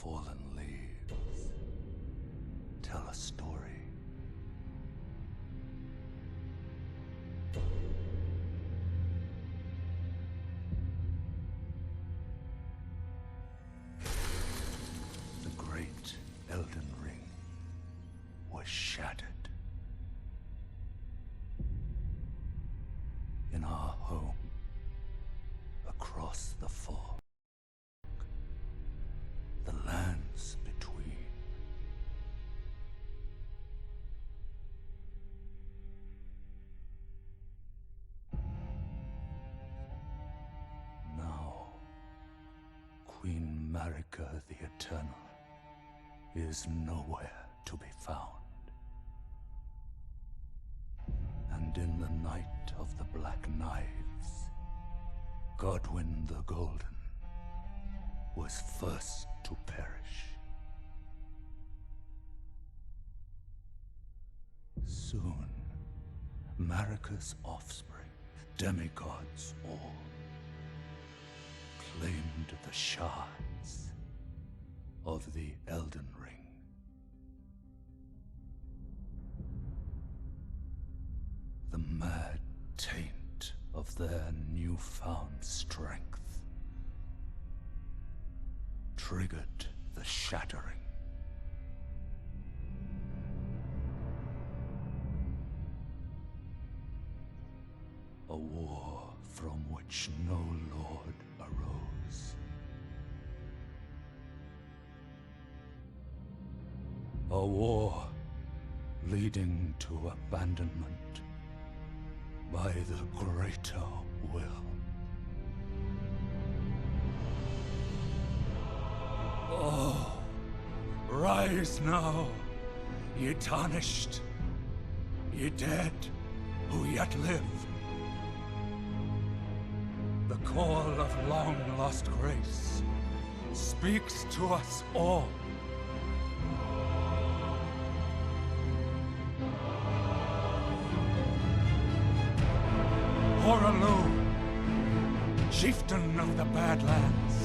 fallen leaves tell a story. The great Elden Ring was shattered. In our home, across the fog, the lands between. Now, Queen Margit the Eternal is nowhere to be found. And in the night of the Black Knives, Godwyn the Golden was first to perish. Soon, Marika's offspring, demigods all, claimed the shards of the Elden Ring. The mad taint of their newfound strength triggered the shattering. A war from which no lord arose. A war leading to abandonment by the greater will. Oh, rise now, ye tarnished, ye dead who yet live. The call of long-lost grace speaks to us all. Horalu, chieftain of the Badlands,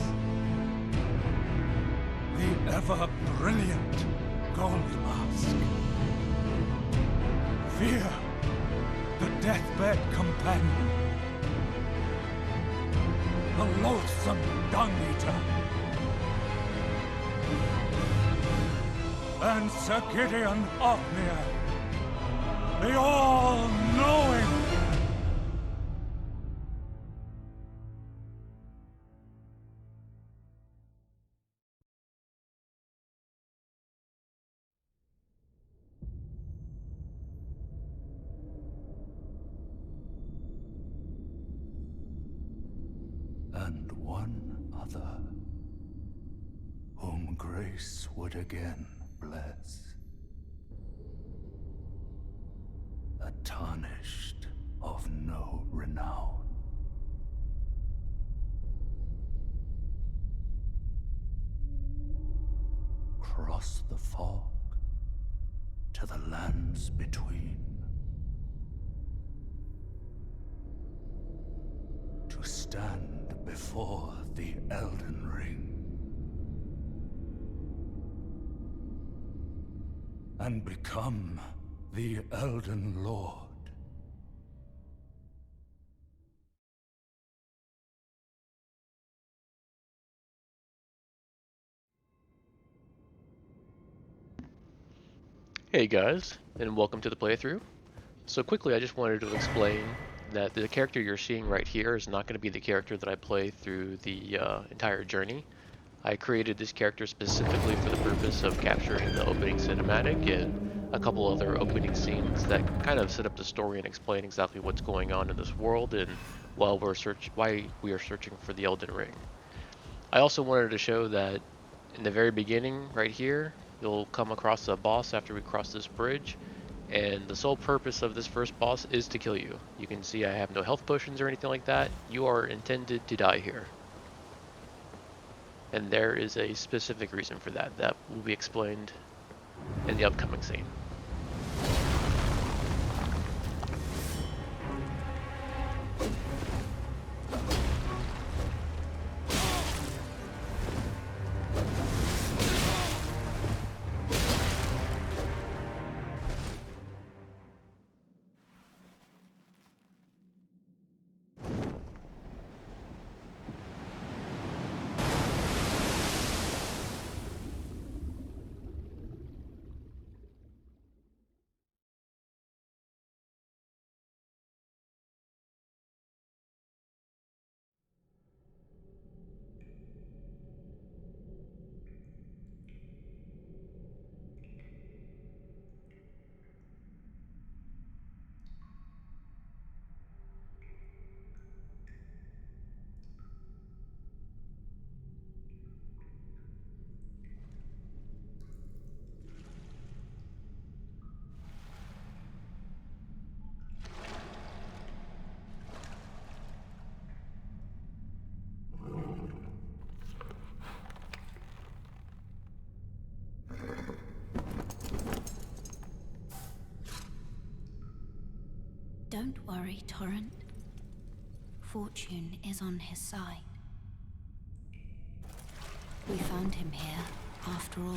the ever-brilliant Gold Mask. Fear, the deathbed companion, the loathsome dung-eater, and Sir Gideon Ofnir, the all-knowing. And one other, whom grace would again bless. A tarnished of no renown. Cross the fog to the lands between. To stand before the Elden Ring and become the Elden Lord. Hey guys, and welcome to the playthrough. So quickly, I just wanted to explain that the character you're seeing right here is not going to be the character that I play through the entire journey. I created this character specifically for the purpose of capturing the opening cinematic and a couple other opening scenes that kind of set up the story and explain exactly what's going on in this world and why we are searching for the Elden Ring. I also wanted to show that in the very beginning, right here, you'll come across a boss after we cross this bridge. And the sole purpose of this first boss is to kill you. You can see I have no health potions or anything like that. You are intended to die here. And there is a specific reason for that. That will be explained in the upcoming scene. Don't worry, Torrent. Fortune is on his side. We found him here, after all.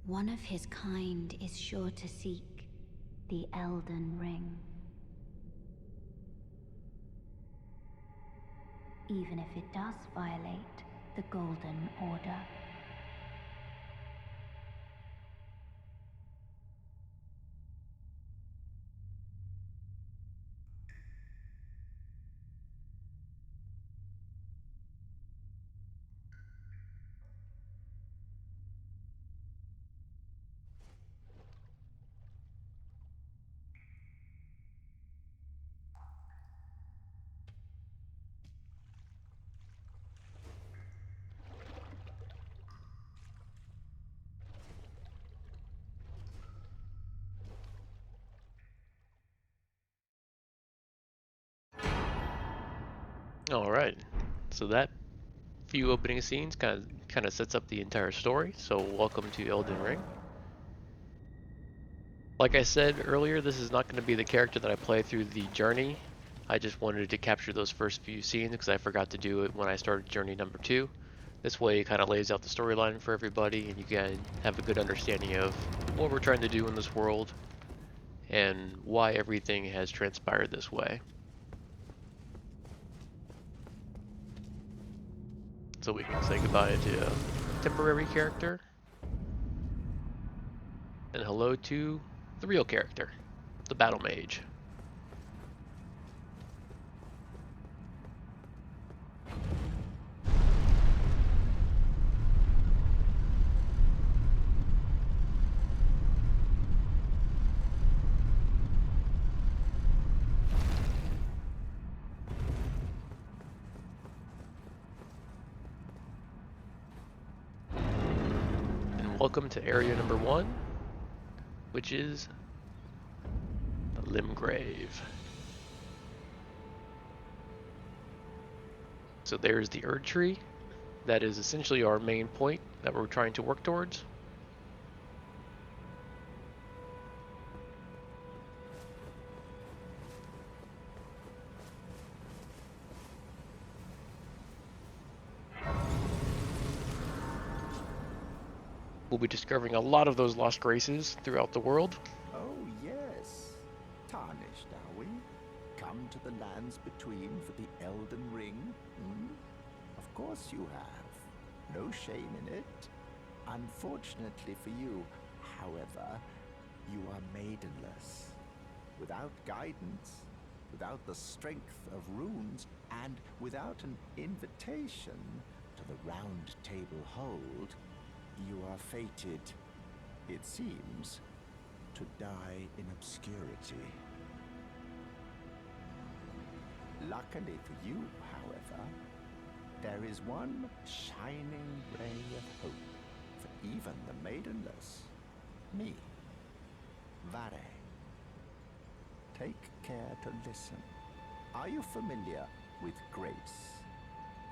One of his kind is sure to seek the Elden Ring. Even if it does violate the Golden Order. Alright, so that few opening scenes kind of sets up the entire story, so welcome to Elden Ring. Like I said earlier, this is not going to be the character that I play through the journey. I just wanted to capture those first few scenes because I forgot to do it when I started journey number 2. This way it kind of lays out the storyline for everybody and you can have a good understanding of what we're trying to do in this world and why everything has transpired this way. So we can say goodbye to a temporary character and hello to the real character, the battle mage. Welcome to area number 1, which is the Limgrave. So there's the Erd Tree. That is essentially our main point that we're trying to work towards. We'll be discovering a lot of those lost graces throughout the world. Oh, yes. Tarnished, are we? Come to the lands between for the Elden Ring? Of course you have. No shame in it. Unfortunately for you, however, you are maidenless. Without guidance, without the strength of runes, and without an invitation to the round table hold, you are fated, it seems, to die in obscurity. Luckily for you, however, there is one shining ray of hope for even the maidenless. Me, Vare. Take care to listen. Are you familiar with grace?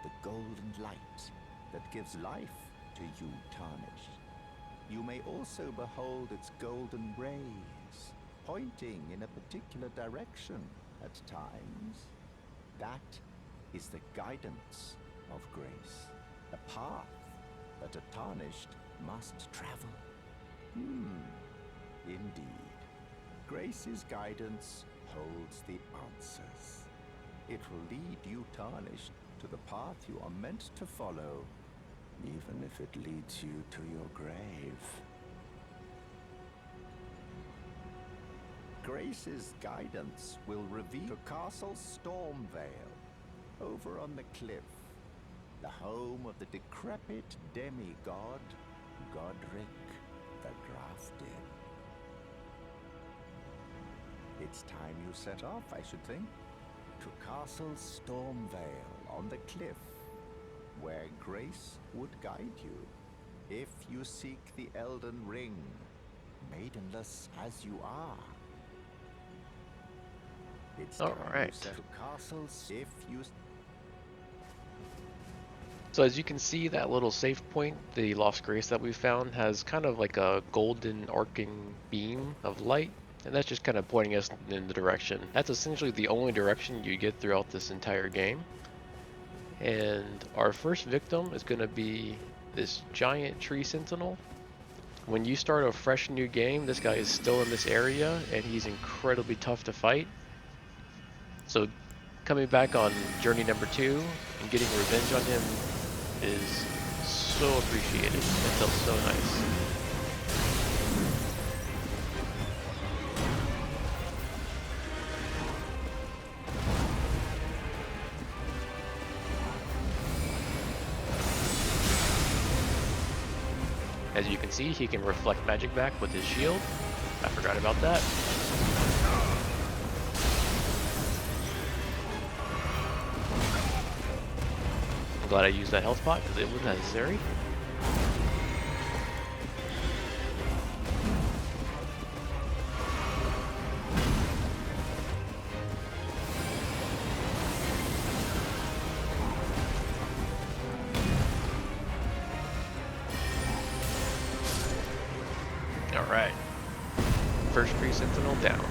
The golden light that gives life to you, Tarnished. You may also behold its golden rays, pointing in a particular direction at times. That is the guidance of grace, a path that a Tarnished must travel. Indeed. Grace's guidance holds the answers. It will lead you, Tarnished, to the path you are meant to follow, even if it leads you to your grave. Grace's guidance will reveal to Castle Stormvale, over on the cliff, the home of the decrepit demigod, Godric the Grafted. It's time you set off, I should think, to Castle Stormvale on the cliff, where Grace would guide you, if you seek the Elden Ring, maidenless as you are. It's time you set to castles if you... So as you can see, that little save point, the Lost Grace that we found, has kind of like a golden arcing beam of light, and that's just kind of pointing us in the direction. That's essentially the only direction you get throughout this entire game. And our first victim is going to be this giant tree sentinel. When you start a fresh new game, this guy is still in this area, and he's incredibly tough to fight. So coming back on journey number 2 and getting revenge on him is so appreciated. It felt so nice. As you can see, he can reflect magic back with his shield. I forgot about that. I'm glad I used that health pot because it was necessary. Alright. First tree sentinel down.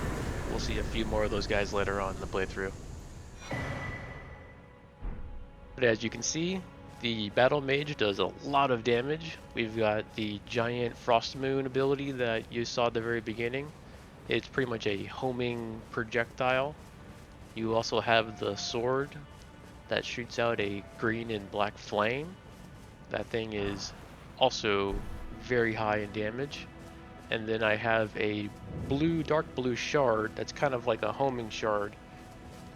We'll see a few more of those guys later on in the playthrough. But as you can see, the Battle Mage does a lot of damage. We've got the giant Frost Moon ability that you saw at the very beginning. It's pretty much a homing projectile. You also have the sword that shoots out a green and black flame. That thing is also very high in damage. And then I have a blue, dark blue shard that's kind of like a homing shard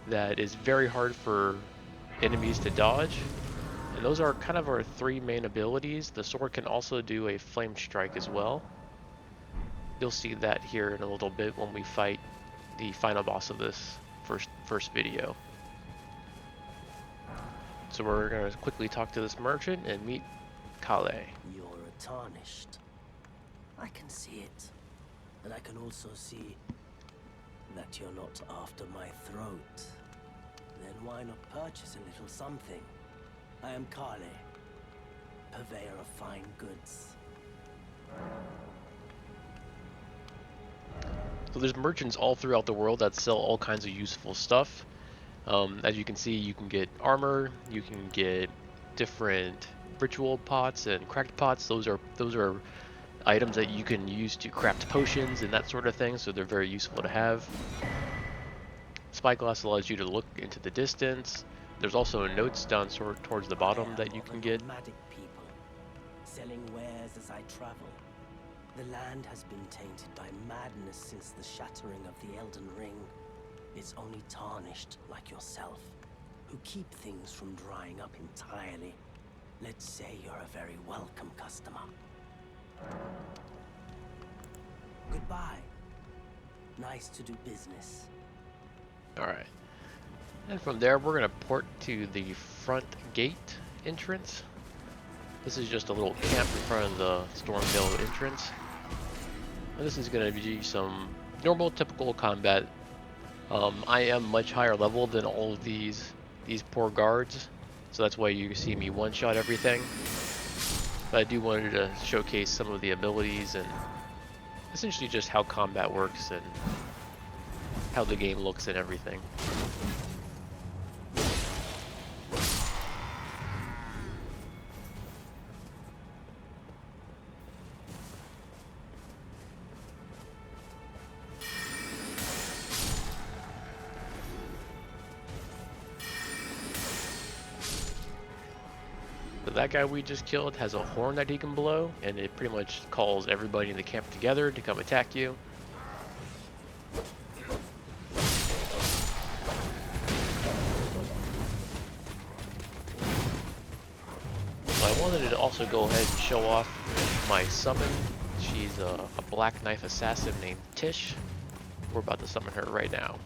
that is very hard for enemies to dodge. And those are kind of our 3 main abilities. The sword can also do a flame strike as well. You'll see that here in a little bit when we fight the final boss of this first video. So we're going to quickly talk to this merchant and meet Kale. You're a tarnished. I can see it. And I can also see that you're not after my throat. Then why not purchase a little something? I am Kale, purveyor of fine goods. So there's merchants all throughout the world that sell all kinds of useful stuff. As you can see, you can get armor, you can get different ritual pots and cracked pots. Those are items that you can use to craft potions and that sort of thing, so they're very useful to have. Spyglass allows you to look into the distance. There's also notes down towards the bottom that you can get. Nomadic people, selling wares as I travel. The land has been tainted by madness since the shattering of the Elden Ring. It's only tarnished like yourself, who keep things from drying up entirely. Let's say you're a very welcome customer. Goodbye. Nice to do business. Alright. And from there, we're going to port to the front gate entrance. This is just a little camp in front of the Stormvale entrance. And this is going to be some normal, typical combat. I am much higher level than all of these poor guards, so that's why you see me one-shot everything. But I do wanted to showcase some of the abilities and essentially just how combat works and how the game looks and everything. But that guy we just killed has a horn that he can blow, and it pretty much calls everybody in the camp together to come attack you. I wanted to also go ahead and show off my summon. She's a black knife assassin named Tish. We're about to summon her right now.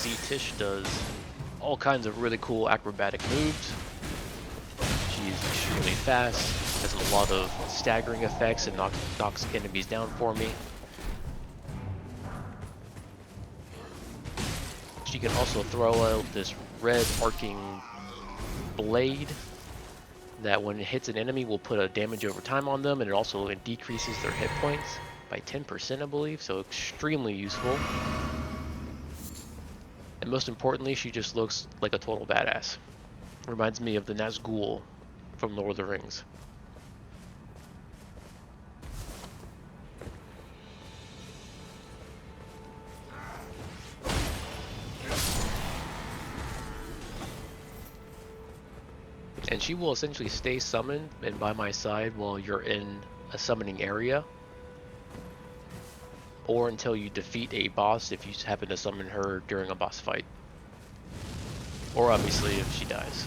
see, Tish does all kinds of really cool acrobatic moves. She's extremely fast, has a lot of staggering effects, and knocks enemies down for me. She can also throw out this red arcing blade that when it hits an enemy will put a damage over time on them, and it also decreases their hit points by 10%, I believe, so extremely useful. And most importantly, she just looks like a total badass. Reminds me of the Nazgul from Lord of the Rings. And she will essentially stay summoned and by my side while you're in a summoning area, or until you defeat a boss if you happen to summon her during a boss fight, or obviously if she dies.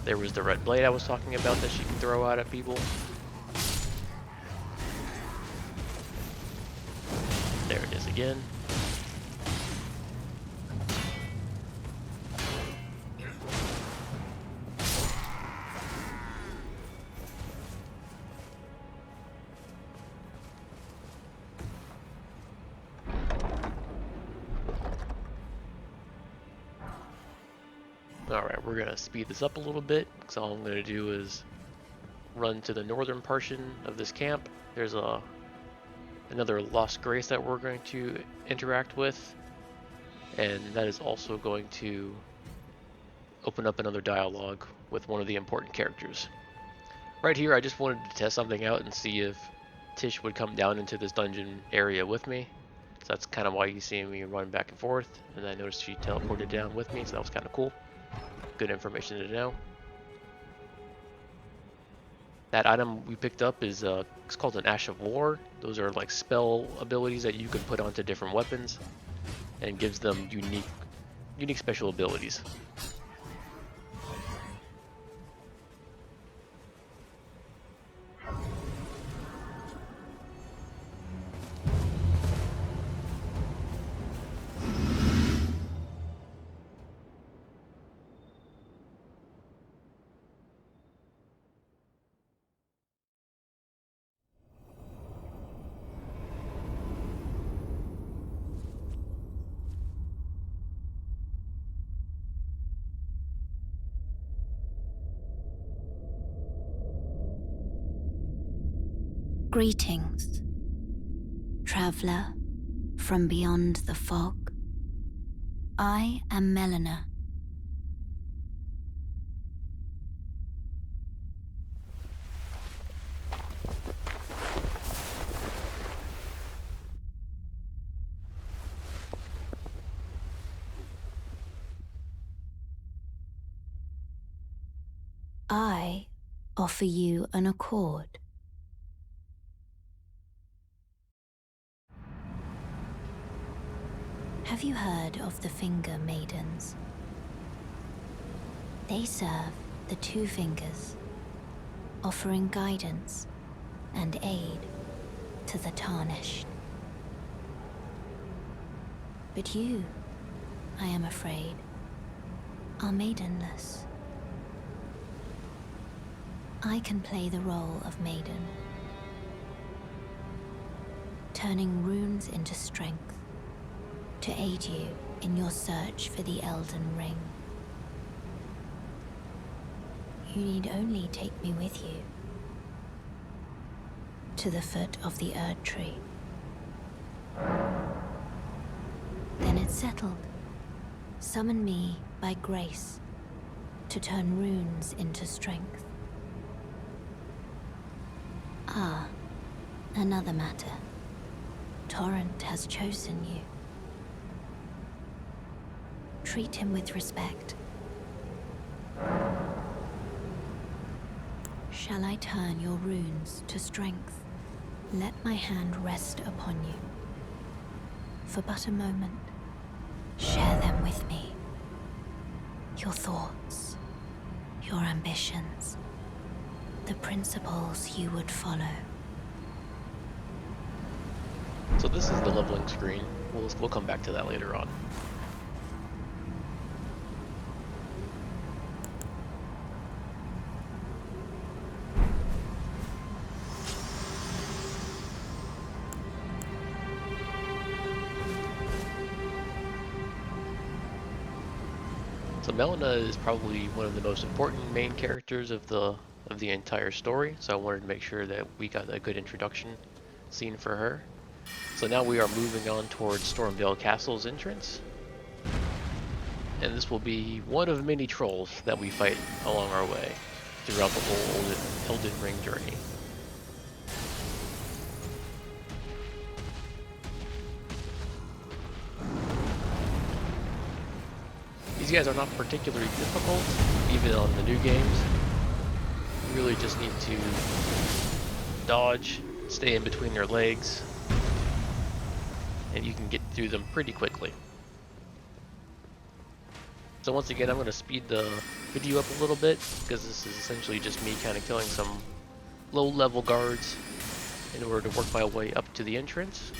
There was the red blade I was talking about that she can throw out at people. There it is again. Alright, we're going to speed this up a little bit, because all I'm going to do is run to the northern portion of this camp. There's another Lost Grace that we're going to interact with, and that is also going to open up another dialogue with one of the important characters. Right here, I just wanted to test something out and see if Tish would come down into this dungeon area with me. So that's kind of why you see me run back and forth, and I noticed she teleported down with me, so that was kind of cool. Good information to know. That item we picked up is it's called an Ash of War. Those are like spell abilities that you can put onto different weapons and gives them unique special abilities. Greetings, traveler from beyond the fog. I am Melina. I offer you an accord. Have you heard of the Finger Maidens? They serve the Two Fingers, offering guidance and aid to the Tarnished. But you, I am afraid, are maidenless. I can play the role of maiden, turning runes into strength to aid you in your search for the Elden Ring. You need only take me with you to the foot of the Erd Tree. Then it's settled. Summon me by grace to turn runes into strength. Ah, another matter. Torrent has chosen you. Treat him with respect. Shall I turn your runes to strength? Let my hand rest upon you. For but a moment, share them with me. Your thoughts, your ambitions, the principles you would follow. So this is the leveling screen. We'll come back to that later on. So Melina is probably one of the most important main characters of the entire story, so I wanted to make sure that we got a good introduction scene for her. So now we are moving on towards Stormveil Castle's entrance. And this will be one of many trolls that we fight along our way throughout the whole Elden Ring journey. These guys are not particularly difficult, even on the new games. You really just need to dodge, stay in between their legs, and you can get through them pretty quickly. So once again, I'm going to speed the video up a little bit, because this is essentially just me kind of killing some low-level guards in order to work my way up to the entrance.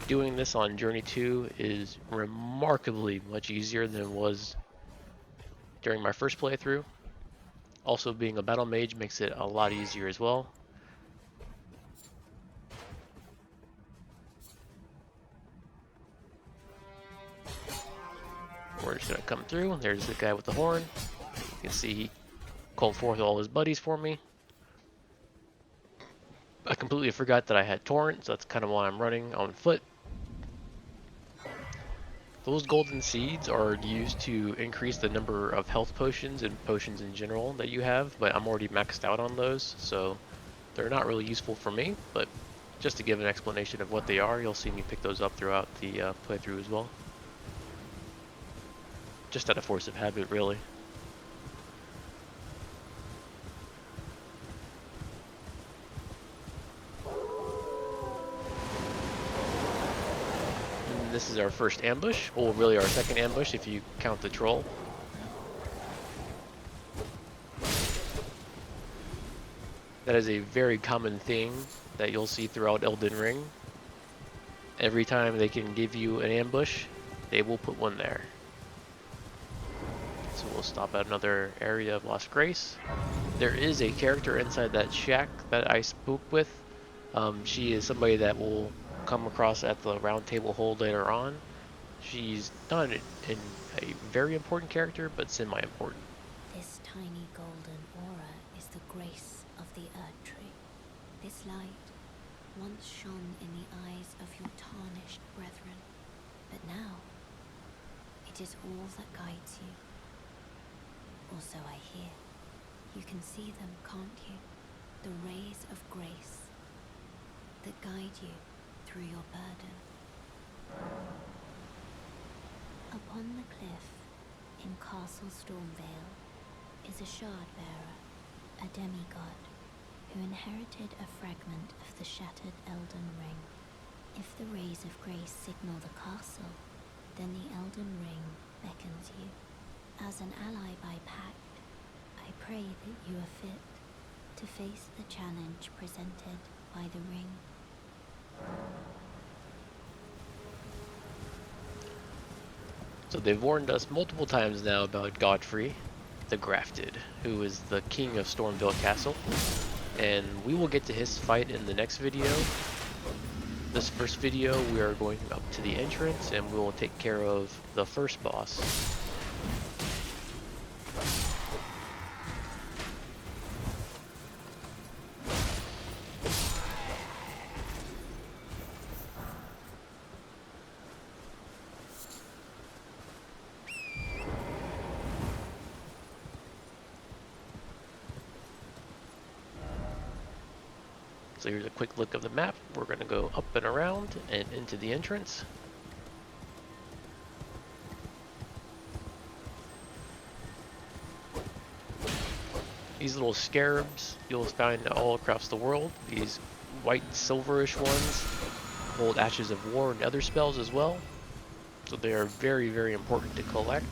Doing this on Journey 2 is remarkably much easier than it was during my first playthrough. Also, being a battle mage makes it a lot easier as well. We're just going to come through. There's the guy with the horn. You can see he called forth all his buddies for me. I completely forgot that I had torrent, so that's kind of why I'm running on foot. Those golden seeds are used to increase the number of health potions and potions in general that you have, but I'm already maxed out on those, so they're not really useful for me, but just to give an explanation of what they are, you'll see me pick those up throughout the playthrough as well. Just out of force of habit, really. This is our first ambush, well really our second ambush if you count the troll. That is a very common thing that you'll see throughout Elden Ring. Every time they can give you an ambush, they will put one there. So we'll stop at another area of Lost Grace. There is a character inside that shack that I spoke with. She is somebody that will come across at the roundtable hold later on. She's not a very important character, but semi-important. This tiny golden aura is the grace of the Earth Tree. This light once shone in the eyes of your tarnished brethren, but now it is all that guides you. Or so I hear. You can see them, can't you? The rays of grace that guide you through your burden. Upon the cliff in Castle Stormveil is a shard bearer, a demigod, who inherited a fragment of the shattered Elden Ring. If the rays of grace signal the castle, then the Elden Ring beckons you. As an ally by pact, I pray that you are fit to face the challenge presented by the ring. So they've warned us multiple times now about Godfrey, the Grafted, who is the king of Stormveil Castle, and we will get to his fight in the next video. This first video we are going up to the entrance and we will take care of the first boss. So here's a quick look of the map. We're going to go up and around and into the entrance. These little scarabs you'll find all across the world. These white silverish ones hold Ashes of War and other spells as well. So they are very, very important to collect.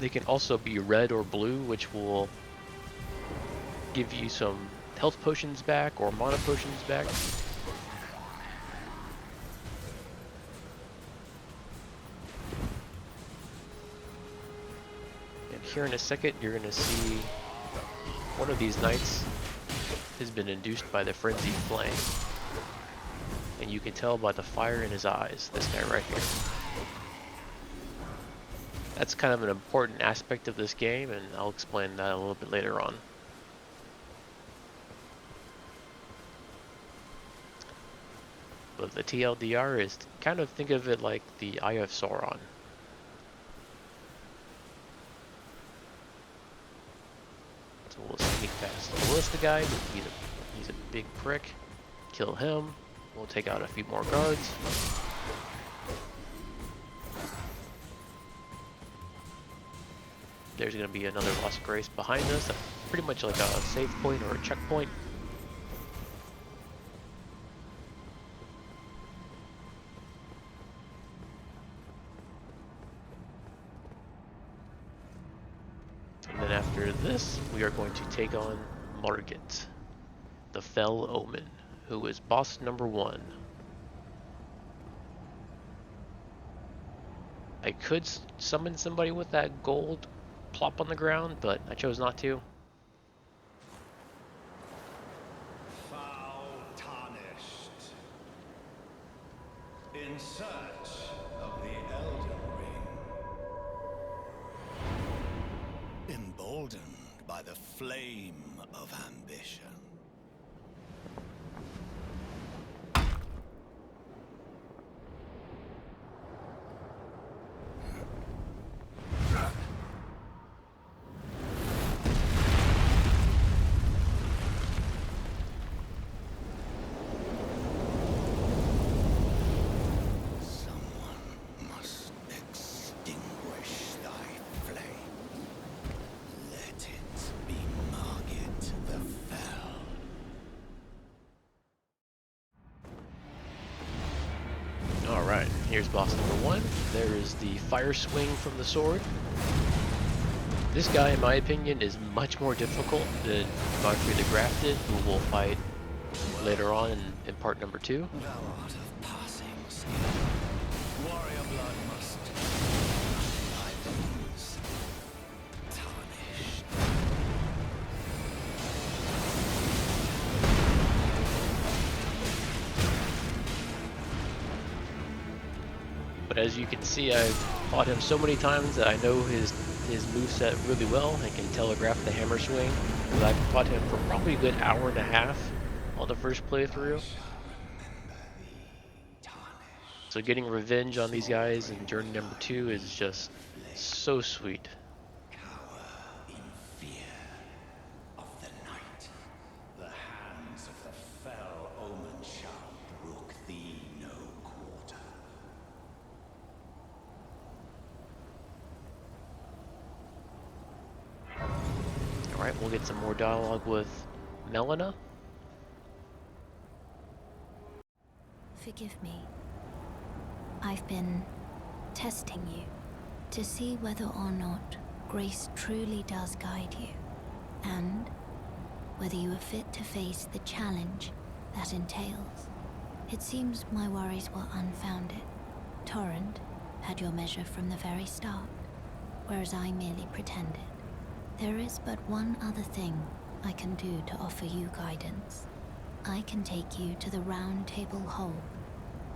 They can also be red or blue, which will give you some health potions back or mana potions back. And here in a second, you're going to see one of these knights has been induced by the frenzied flame. And you can tell by the fire in his eyes, this guy right here. That's kind of an important aspect of this game, and I'll explain that a little bit later on. But the TLDR is kind of, think of it like the Eye of Sauron. So we'll sneak past the Ballista guy. He's a big prick. Kill him. We'll take out a few more guards. There's going to be another Lost Grace behind us. That's pretty much like a save point or a checkpoint. And then after this, we are going to take on Margit, the Fell Omen, who is boss number 1. I could summon somebody with that gold plop on the ground, but I chose not to. Foul tarnished. In search of the Elden Ring. Emboldened by the flame of ambition. Alright, here's boss number 1. There is the fire swing from the sword. This guy, in my opinion, is much more difficult than Margit the Grafted, who we'll fight later on in part number 2. Thou art of passing skill. Warrior blood must thy veins tarnished. But as you can see, I've fought him so many times that I know his moveset really well. I can telegraph the hammer swing. I've fought him for probably a good hour and a half on the first playthrough. So getting revenge on these guys in journey number 2 is just so sweet. Cower in fear of the night. The hands of the fell omen shall brook thee no quarter. Alright, we'll get some more dialogue with Melina. Forgive me. I've been testing you to see whether or not grace truly does guide you, and whether you are fit to face the challenge that entails. It seems my worries were unfounded. Torrent had your measure from the very start, whereas I merely pretended. There is but one other thing I can do to offer you guidance. I can take you to the roundtable hall,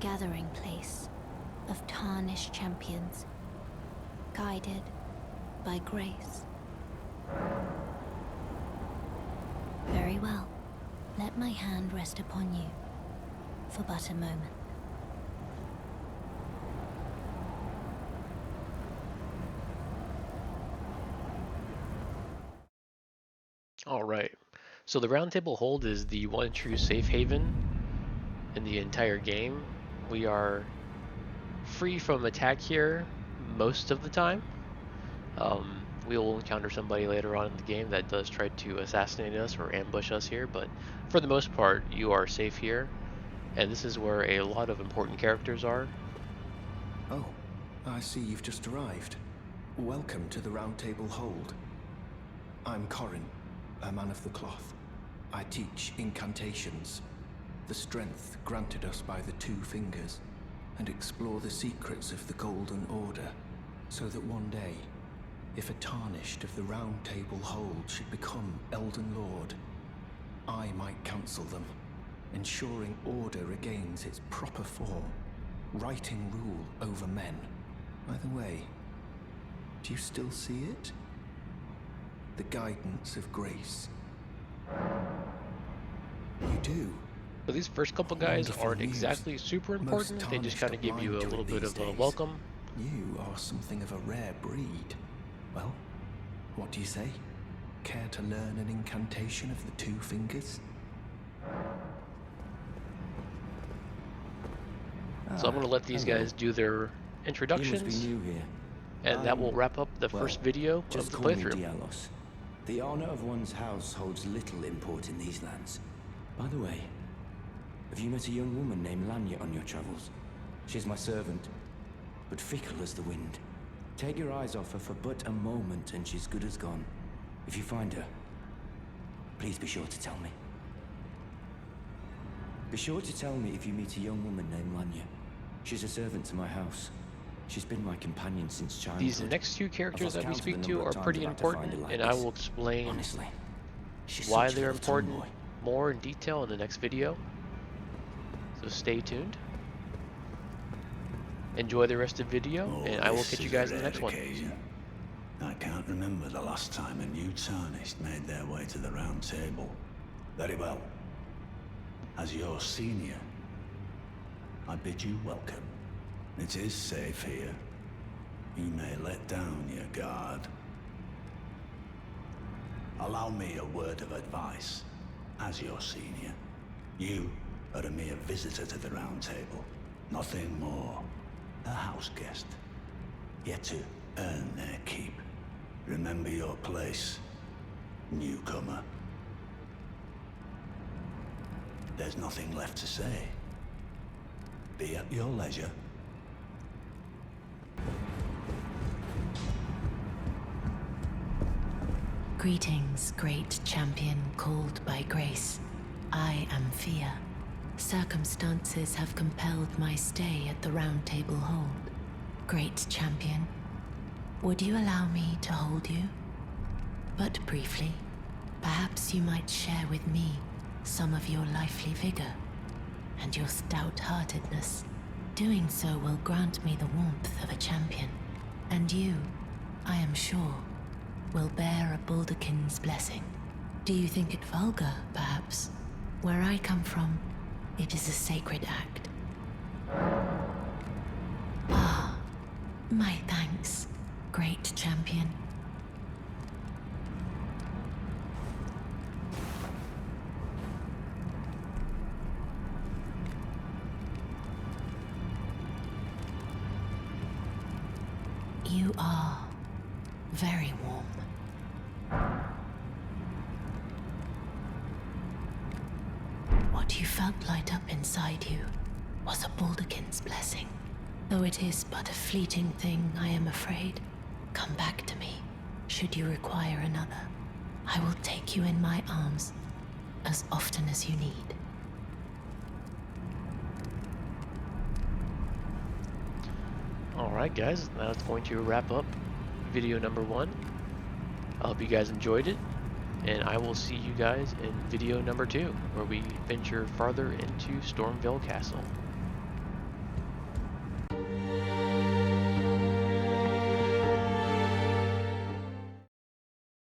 gathering place of tarnished champions, guided by grace. Very well. Let my hand rest upon you for but a moment. Alright, so the roundtable hold is the one true safe haven in the entire game. We are free from attack here most of the time. We will encounter somebody later on in the game that does try to assassinate us or ambush us here, but for the most part, you are safe here. And this is where a lot of important characters are. Oh, I see you've just arrived. Welcome to the roundtable hold. I'm Corin, a man of the cloth. I teach incantations, the strength granted us by the two fingers, and explore the secrets of the Golden Order, so that one day, if a tarnished of the roundtable hold should become Elden Lord, I might counsel them, ensuring order regains its proper form, righting rule over men. By the way, do you still see it? The guidance of grace. You do. So these first couple guys Wonderful aren't news. exactly super Most important. They just tarnished kind of give you a aligned to little it bit these of a days. welcome. You are something of a rare breed. Well, what do you say? Care to learn an incantation of the two fingers? So I'm going to let these hello. guys do their You must introductions, be new here. and that will wrap up the Well, first video of just the call me playthrough. Dialos. The honor of one's house holds little import in these lands. By the way, have you met a young woman named Lanya on your travels? She's my servant, but fickle as the wind. Take your eyes off her for but a moment and she's good as gone. If you find her, please be sure to tell me. Be sure to tell me if you meet a young woman named Lanya. She's a servant to my house. She's been my companion since childhood. These next two characters I've that we lost count speak of the to number are of times pretty I've had to find important, her like and I this. will explain Honestly, she's why such a they're little important tomboy. more in detail in the next video. So stay tuned. Enjoy the rest of the video, Oh, and I will this catch you is guys a in the next rare one. occasion. I can't remember the last time a new tarnished made their way to the round table. Very well. As your senior, I bid you welcome. It is safe here. You may let down your guard. Allow me a word of advice. As your senior, you are a mere visitor to the round table. Nothing more. A house guest. Yet to earn their keep. Remember your place, newcomer. There's nothing left to say. Be at your leisure. Greetings, great champion called by grace. I am Fia. Circumstances have compelled my stay at the roundtable hold. Great champion, would you allow me to hold you? But briefly, perhaps you might share with me some of your lively vigor and your stout-heartedness. Doing so will grant me the warmth of a champion, and you, I am sure, will bear a Baldakin's blessing. Do you think it vulgar, perhaps? Where I come from, it is a sacred act. Ah, my thanks, great champion. You are very warm. What you felt light up inside you was a Baldakin's blessing. Though it is but a fleeting thing, I am afraid. Come back to me, should you require another. I will take you in my arms as often as you need. Alright guys, that's going to wrap up video number 1. I hope you guys enjoyed it, and I will see you guys in video number 2, where we venture farther into Stormvale Castle.